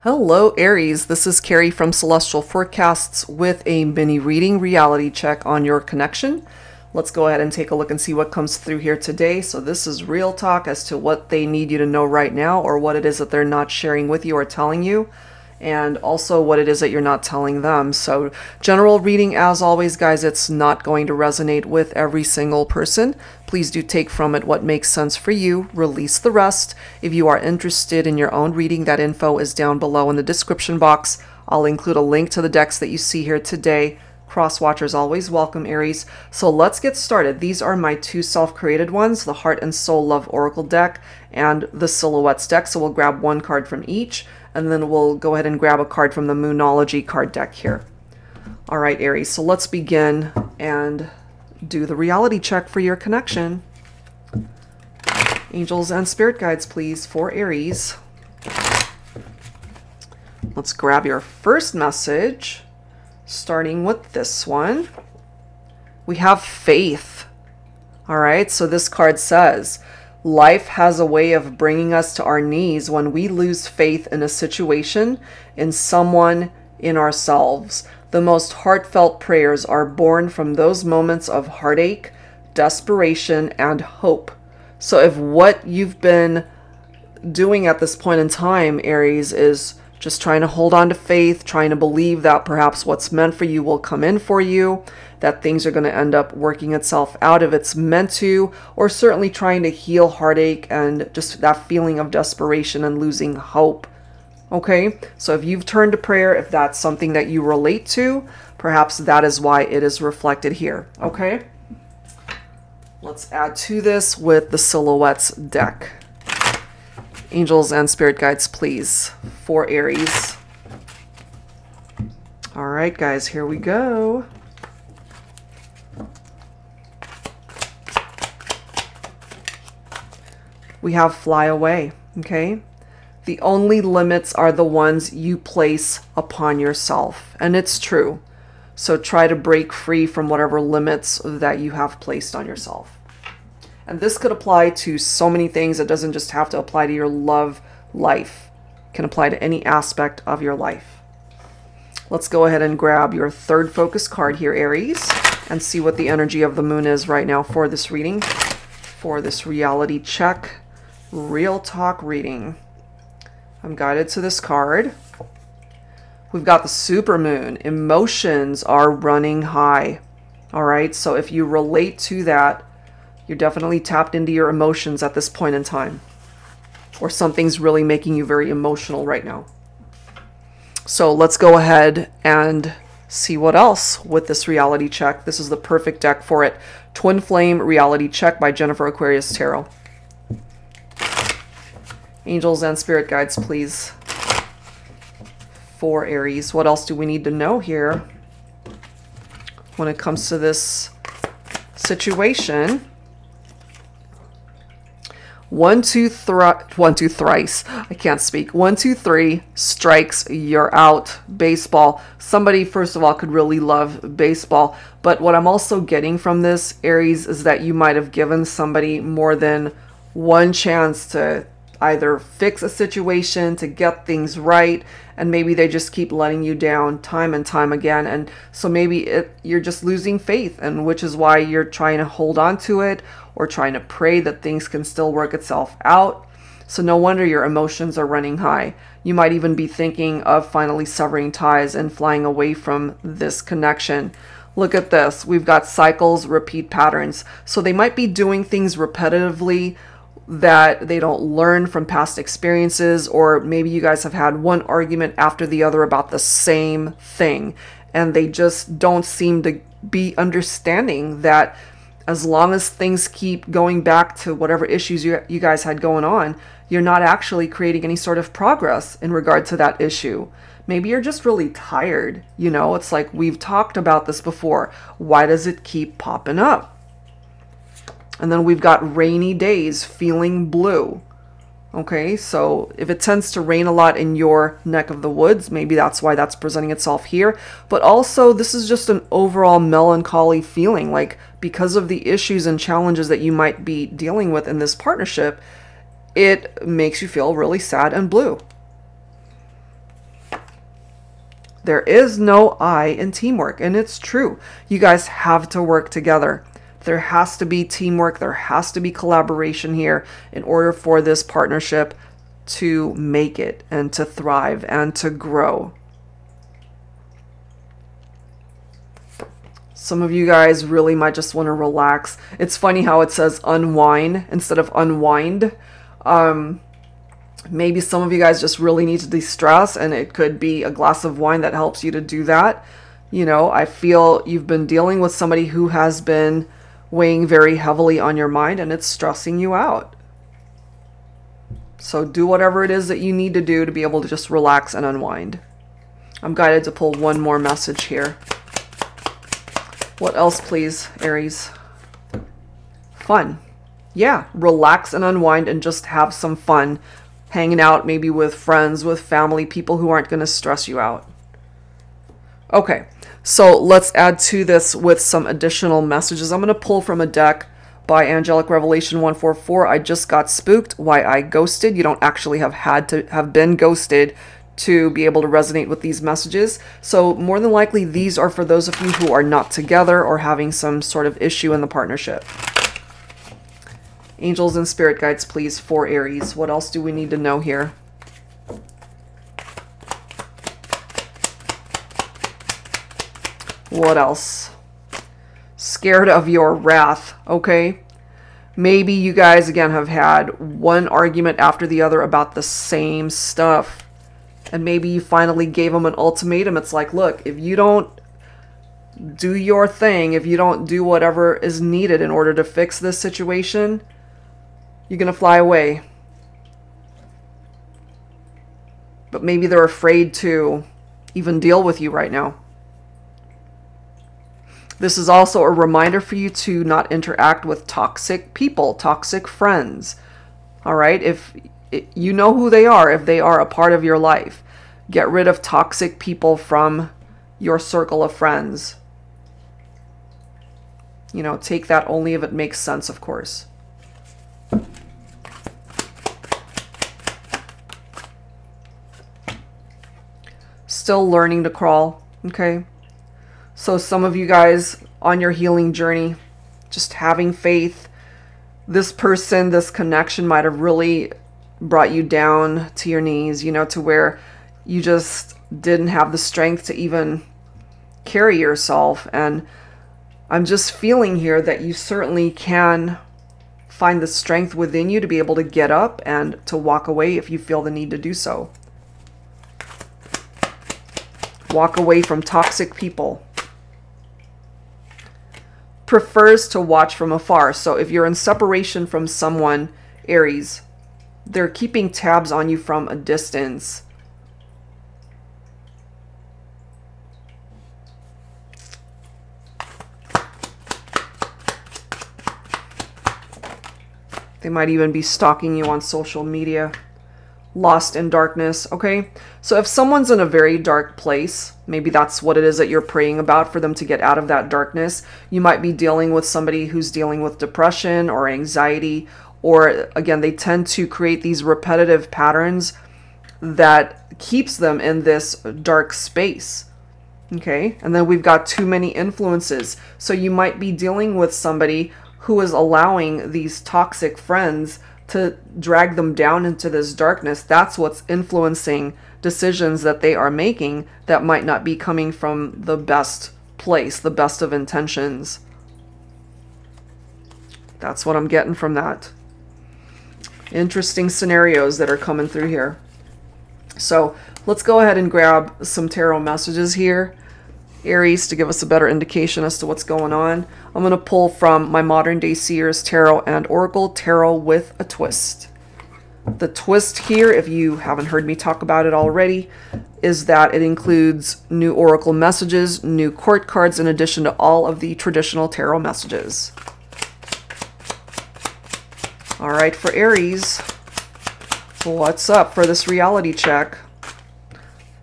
Hello Aries, this is Carrie from Celestial Forecasts with a mini reading reality check on your connection. Let's go ahead and take a look and see what comes through here today. So this is real talk as to what they need you to know right now, or what it is that they're not sharing with you or telling you, and also what it is that you're not telling them. So general reading, as always, guys, it's not going to resonate with every single person. Please do take from it what makes sense for you, release the rest. If you are interested in your own reading, that info is down below in the description box. I'll include a link to the decks that you see here today. Cross-watchers always welcome, Aries. So let's get started. These are my two self-created ones, the Heart and Soul Love Oracle deck and the Silhouettes deck. So we'll grab one card from each, and then we'll go ahead and grab a card from the Moonology card deck here. All right, Aries, so let's begin and do the reality check for your connection. Angels and spirit guides, please, for Aries. Let's grab your first message, starting with this one. We have faith. All right, so this card says, life has a way of bringing us to our knees when we lose faith in a situation, in someone, in ourselves. The most heartfelt prayers are born from those moments of heartache, desperation, and hope. So if what you've been doing at this point in time, Aries, is just trying to hold on to faith, trying to believe that perhaps what's meant for you will come in for you, that things are going to end up working itself out if it's meant to, or certainly trying to heal heartache and just that feeling of desperation and losing hope. Okay, so if you've turned to prayer, if that's something that you relate to, perhaps that is why it is reflected here. Okay, let's add to this with the Silhouettes deck. Angels and spirit guides, please, for Aries. All right, guys, here we go. We have fly away, okay? The only limits are the ones you place upon yourself. And it's true. So try to break free from whatever limits that you have placed on yourself. And this could apply to so many things. It doesn't just have to apply to your love life. It can apply to any aspect of your life. Let's go ahead and grab your third focus card here, Aries, and see what the energy of the moon is right now for this reading, for this reality check, real talk reading. I'm guided to this card. We've got the supermoon. Emotions are running high. All right, so if you relate to that, you're definitely tapped into your emotions at this point in time. Or something's really making you very emotional right now. So let's go ahead and see what else with this reality check. This is the perfect deck for it. Twin Flame Reality Check by Jennifer Aquarius Tarot. Angels and spirit guides, please, for Aries. What else do we need to know here when it comes to this situation? 1, 2, thrice. I can't speak. 1, 2, 3 strikes, you're out. Baseball. Somebody, first of all, could really love baseball. But what I'm also getting from this, Aries, is that you might have given somebody more than one chance to either fix a situation, to get things right, and maybe they just keep letting you down time and time again. And so maybe you're just losing faith, and which is why you're trying to hold on to it or trying to pray that things can still work itself out. So no wonder your emotions are running high. You might even be thinking of finally severing ties and flying away from this connection. Look at this. We've got cycles, repeat patterns. So they might be doing things repetitively that they don't learn from past experiences, or maybe you guys have had one argument after the other about the same thing, and they just don't seem to be understanding that as long as things keep going back to whatever issues you guys had going on, you're not actually creating any sort of progress in regard to that issue. Maybe you're just really tired. You know, it's like we've talked about this before. Why does it keep popping up? And then we've got rainy days, feeling blue. Okay, so if it tends to rain a lot in your neck of the woods, maybe that's why that's presenting itself here. But also, this is just an overall melancholy feeling, like because of the issues and challenges that you might be dealing with in this partnership, it makes you feel really sad and blue. There is no I in teamwork, and it's true. You guys have to work together. There has to be teamwork. There has to be collaboration here in order for this partnership to make it and to thrive and to grow. Some of you guys really might just want to relax. It's funny how it says unwind instead of unwind. Maybe some of you guys just really need to de-stress, and it could be a glass of wine that helps you to do that. You know, I feel you've been dealing with somebody who has been weighing very heavily on your mind, and it's stressing you out. So do whatever it is that you need to do to be able to just relax and unwind. I'm guided to pull one more message here. What else, please, Aries? Fun. Yeah, relax and unwind and just have some fun. Hanging out maybe with friends, with family, people who aren't going to stress you out. Okay, so let's add to this with some additional messages. I'm going to pull from a deck by Angelic Revelation 144. I just got spooked. Why I ghosted. You don't actually have been ghosted to be able to resonate with these messages. So more than likely, these are for those of you who are not together or having some sort of issue in the partnership. Angels and spirit guides, please, for Aries. What else do we need to know here? What else? Scared of your wrath, okay? Maybe you guys, again, have had one argument after the other about the same stuff. And maybe you finally gave them an ultimatum. It's like, look, if you don't do your thing, if you don't do whatever is needed in order to fix this situation, you're going to fly away. But maybe they're afraid to even deal with you right now. This is also a reminder for you to not interact with toxic people, toxic friends. All right? If you know who they are, if they are a part of your life, get rid of toxic people from your circle of friends. You know, take that only if it makes sense, of course. Still learning to crawl, okay? So some of you guys on your healing journey, just having faith. This person, this connection might have really brought you down to your knees, you know, to where you just didn't have the strength to even carry yourself. And I'm just feeling here that you certainly can find the strength within you to be able to get up and to walk away if you feel the need to do so. Walk away from toxic people. Prefers to watch from afar. So if you're in separation from someone, Aries, they're keeping tabs on you from a distance. They might even be stalking you on social media. Lost in darkness, okay? So if someone's in a very dark place, maybe that's what it is that you're praying about for them to get out of that darkness. You might be dealing with somebody who's dealing with depression or anxiety, or again, they tend to create these repetitive patterns that keeps them in this dark space, okay? And then we've got too many influences. So you might be dealing with somebody who is allowing these toxic friends to drag them down into this darkness. That's what's influencing decisions that they are making that might not be coming from the best place, the best of intentions. That's what I'm getting from that. Interesting scenarios that are coming through here. So let's go ahead and grab some tarot messages here, Aries, to give us a better indication as to what's going on. I'm going to pull from my Modern Day Seers Tarot and Oracle, Tarot with a Twist. The twist here, if you haven't heard me talk about it already, is that it includes new Oracle messages, new court cards, in addition to all of the traditional tarot messages. All right, for Aries, what's up for this reality check?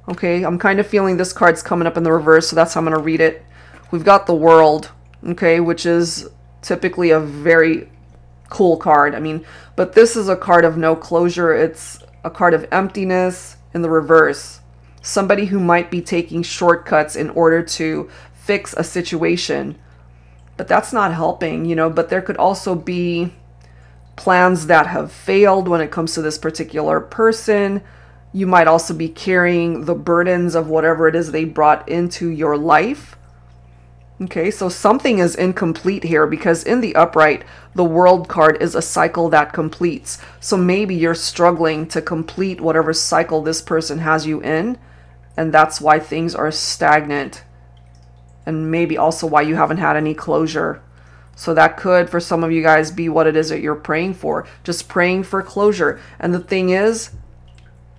Okay, I'm kind of feeling this card's coming up in the reverse, so that's how I'm going to read it. We've got the World, okay, which is typically a very cool card. I mean, but this is a card of no closure. It's a card of emptiness in the reverse. Somebody who might be taking shortcuts in order to fix a situation. But that's not helping, you know. But there could also be plans that have failed when it comes to this particular person. You might also be carrying the burdens of whatever it is they brought into your life. Okay, so something is incomplete here, because in the upright, the World card is a cycle that completes. So maybe you're struggling to complete whatever cycle this person has you in, and that's why things are stagnant. And maybe also why you haven't had any closure. So that could, for some of you guys, be what it is that you're praying for. Just praying for closure. And the thing is,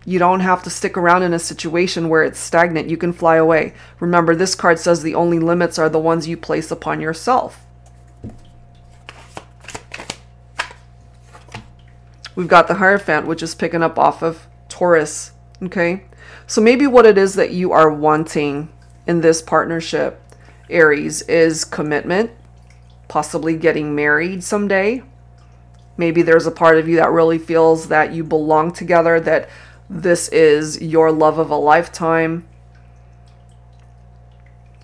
you don't have to stick around in a situation where it's stagnant. You can fly away. Remember, this card says the only limits are the ones you place upon yourself. We've got the Hierophant, which is picking up off of Taurus. Okay? So maybe what it is that you are wanting in this partnership, Aries, is commitment. Possibly getting married someday. Maybe there's a part of you that really feels that you belong together, that this is your love of a lifetime.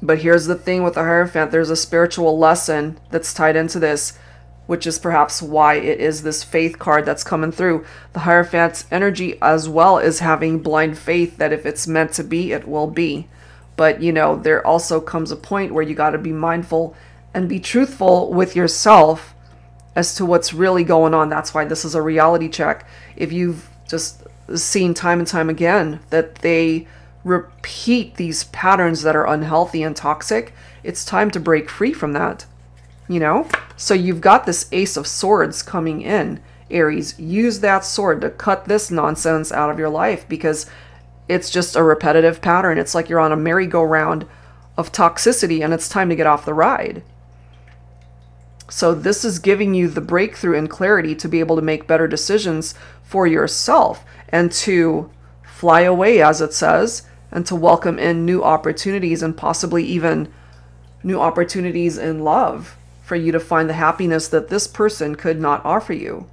But here's the thing with the Hierophant. There's a spiritual lesson that's tied into this, which is perhaps why it is this faith card that's coming through. The Hierophant's energy as well is having blind faith that if it's meant to be, it will be. But, you know, there also comes a point where you got to be mindful and be truthful with yourself as to what's really going on. That's why this is a reality check. If you've just seen time and time again that they repeat these patterns that are unhealthy and toxic, it's time to break free from that, you know? So you've got this Ace of Swords coming in, Aries. Use that sword to cut this nonsense out of your life, because it's just a repetitive pattern. It's like you're on a merry-go-round of toxicity and it's time to get off the ride. So this is giving you the breakthrough and clarity to be able to make better decisions for yourself and to fly away, as it says, and to welcome in new opportunities, and possibly even new opportunities in love for you to find the happiness that this person could not offer you.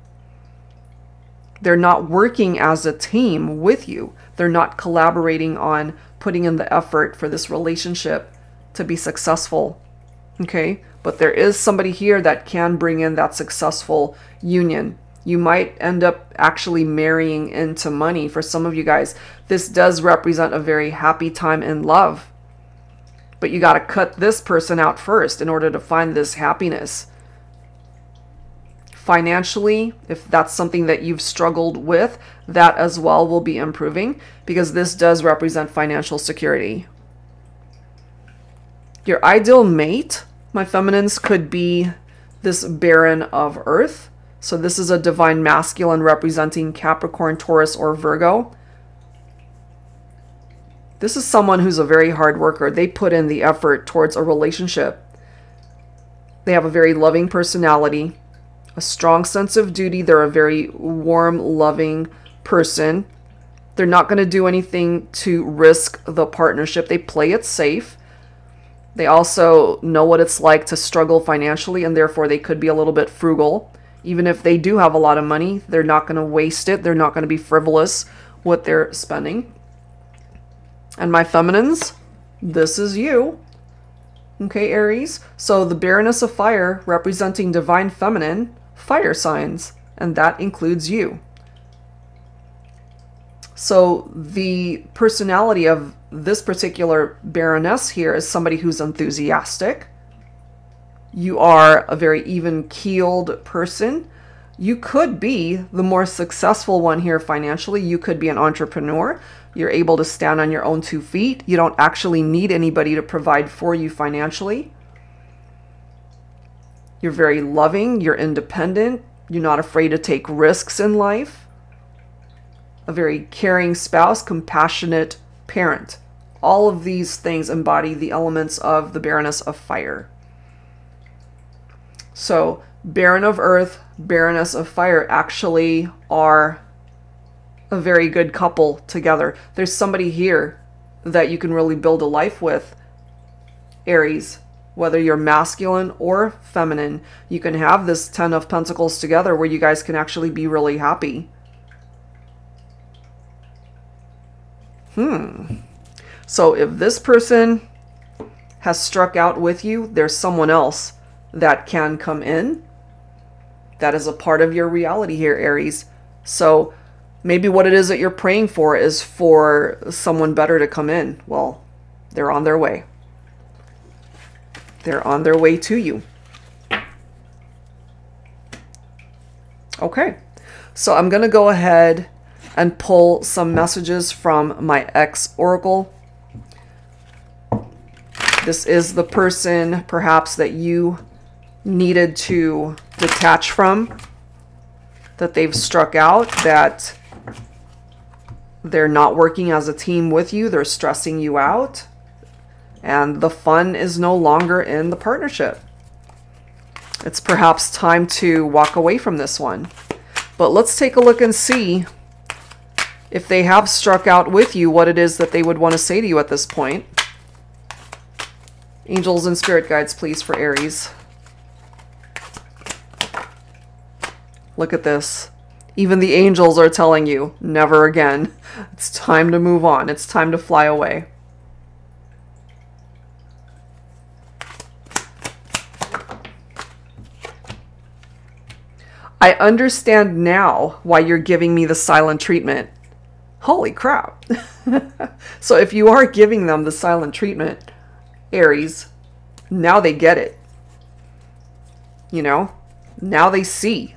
They're not working as a team with you. They're not collaborating on putting in the effort for this relationship to be successful. Okay? But there is somebody here that can bring in that successful union. You might end up actually marrying into money. For some of you guys, this does represent a very happy time in love. But you got to cut this person out first in order to find this happiness. Financially, if that's something that you've struggled with, that as well will be improving, because this does represent financial security. Your ideal mate, my feminines, could be this Baron of Earth. So this is a divine masculine representing Capricorn, Taurus, or Virgo. This is someone who's a very hard worker. They put in the effort towards a relationship. They have a very loving personality, a strong sense of duty. They're a very warm, loving person. They're not going to do anything to risk the partnership. They play it safe. They also know what it's like to struggle financially, and therefore they could be a little bit frugal. Even if they do have a lot of money, they're not going to waste it. They're not going to be frivolous with their spending. And my feminines, this is you. Okay, Aries. So the Baroness of Fire representing divine feminine fire signs, and that includes you. So the personality of this particular Baroness here is somebody who's enthusiastic. You are a very even-keeled person. You could be the more successful one here financially. You could be an entrepreneur. You're able to stand on your own 2 feet. You don't actually need anybody to provide for you financially. You're very loving. You're independent. You're not afraid to take risks in life. A very caring spouse, compassionate parent. All of these things embody the elements of the Baroness of Fire. So, Baron of Earth, Baroness of Fire actually are a very good couple together. There's somebody here that you can really build a life with, Aries. Whether you're masculine or feminine, you can have this 10 of Pentacles together where you guys can actually be really happy. So if this person has struck out with you, there's someone else that can come in. That is a part of your reality here, Aries. So maybe what it is that you're praying for is for someone better to come in. Well, they're on their way. They're on their way to you. Okay, so I'm going to go ahead and pull some messages from my ex Oracle. This is the person perhaps that you needed to detach from, that they've struck out, that they're not working as a team with you, they're stressing you out, and the fun is no longer in the partnership. It's perhaps time to walk away from this one. But let's take a look and see if they have struck out with you, what it is that they would want to say to you at this point. Angels and spirit guides, please, for Aries. Look at this. Even the angels are telling you, never again. It's time to move on. It's time to fly away. I understand now why you're giving me the silent treatment. Holy crap. So if you are giving them the silent treatment, Aries, now they get it. You know, now they see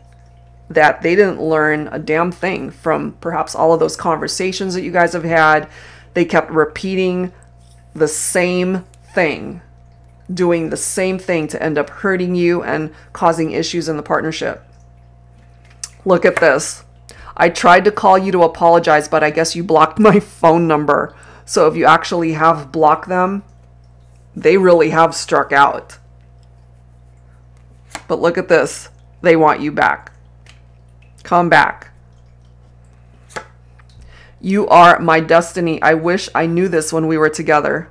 that they didn't learn a damn thing from perhaps all of those conversations that you guys have had. They kept repeating the same thing, doing the same thing to end up hurting you and causing issues in the partnership. Look at this. I tried to call you to apologize, but I guess you blocked my phone number. So if you actually have blocked them, they really have struck out. But look at this. They want you back. Come back. You are my destiny. I wish I knew this when we were together.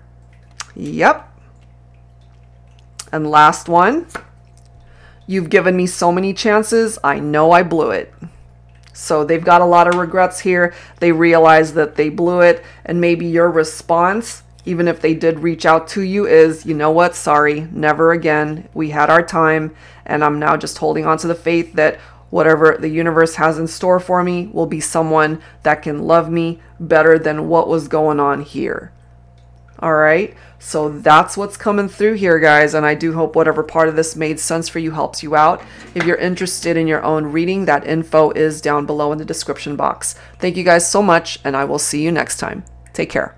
Yep. And last one. You've given me so many chances. I know I blew it. So they've got a lot of regrets here. They realize that they blew it. And maybe your response, even if they did reach out to you, is, you know what? Sorry, never again. We had our time. And I'm now just holding on to the faith that whatever the universe has in store for me will be someone that can love me better than what was going on here. All right. So that's what's coming through here, guys. And I do hope whatever part of this made sense for you helps you out. If you're interested in your own reading, that info is down below in the description box. Thank you guys so much, and I will see you next time. Take care.